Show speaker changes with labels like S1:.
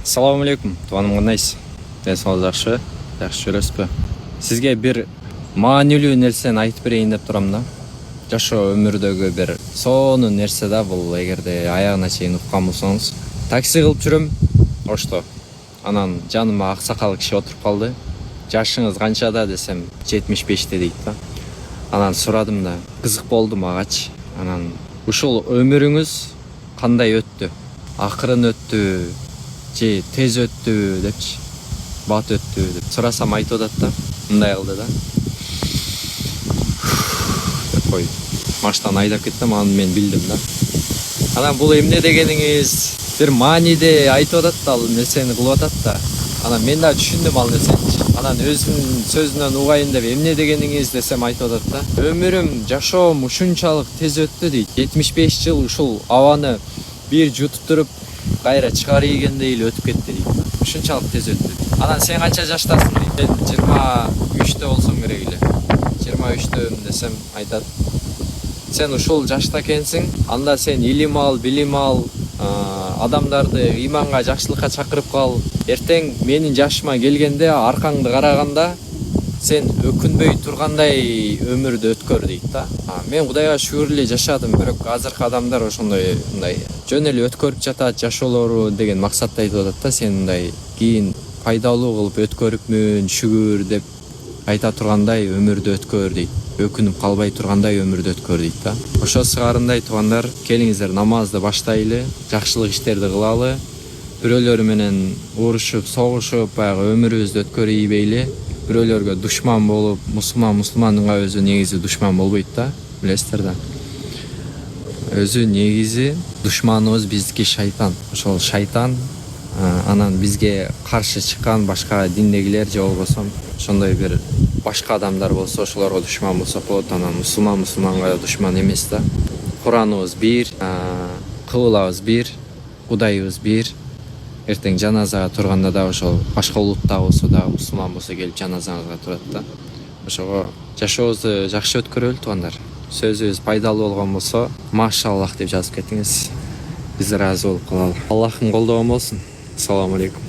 S1: Assalamu alaikum, туғаным қандайсыз? Денсаулық жақсы, жақсы жүресіз бе? Сізге бір маанилүү нерсени айтып берейин деп турам да. Жашоо өмүрдөгү бир сонун нерсе да бул, эгерде аягына чейин уккан болсоңуз. Такси кылып жүрөм, ошто. Анан жаныма аксакал киши отуруп калды. Жашыңыз канчада десем, 75-те дейт да. Анан сурадым да, кызык болду магачы. Анан ушул өмүрүңүз кандай өттү? Акырын өттү, же тез өттү депчи, бат өттү деп сурасам айтып атат да. Мындай кылды да. Деп коюп, маштан айдап кеттим, анан мен билдим да. Анан бул эмне дегениңиз бир мааниде айтып атат да, ал нерсени кылып атат да. Анан мен да түшүндүм ал нерсени. Анан өзүнүн сөзүнөн угайын деп эмне дегениңиз десем айтып атат да. Өмүрүм, жашоом ушунчалык тез өттү дейт. 75 жыл ушул абаны бир жутуп туруп кайра чыгар ийгендей эле өтүп кетти дейт. Ушунчалык тез өттү. Анан сен канча жаштасың дейт. Мен 23-те болсом керек эле. 23-төмүн десем айтат. Сен ушул жашта экенсиң, анда сен илим ал, билим ал, адамдарды ыйманга, жакшылыкка чакырып кал. Эртең менин жашыма келгенде аркаңды караганда сен өкүнбөй тургандай өмүрдү өткөр дейт да. Мен Кудайга шүгүр эле жашадым, бирок азыркы адамдар ошондой мындай жөн эле өткөрүп жатат жашоолору деген максатта айтып атат да. Сен мындай кийин пайдалуу кылып өткөрүпмүн, шүгүр деп айта тургандай өмүрдү өткөр дейт. Өкүнүп калбай тургандай өмүрдү өткөр дейт да. Ошо сыгарындай туугандар, келиңиздер намазды баштайлы, жакшылык иштерди кылалы, бирөөлөр менен урушуп, согушуп, баягы өмүрүбүздү өткөрүйбейли. Бирөөлөргө душман болуп, мусулманга өзү негизи душман болбойт да, билесиздер да. Өзү негизи душманыбыз биздики шайтан. Ошол шайтан анан бизге каршы чыккан башка диндегилер же болбосо ошондой бир башка адамдар болсо ошолорго душман болсок болот. Анан мусулманга душман эмес да. Кураныбыз бир, кыблабыз бир, Кудайыбыз бир. Эртең жаназага турганда да ошол башка улутта болсо да, мусулман болсо келип жаназаңызга турат да. Ошого жашообузду жакшы өткөрөлү туугандар. Сөзүбүз пайдалуу болгон болсо, машаллах деп жазып кетиңиз. Биз ыраазы болуп калалы. Аллахым колдогон болсун. Ассаламу алейкум.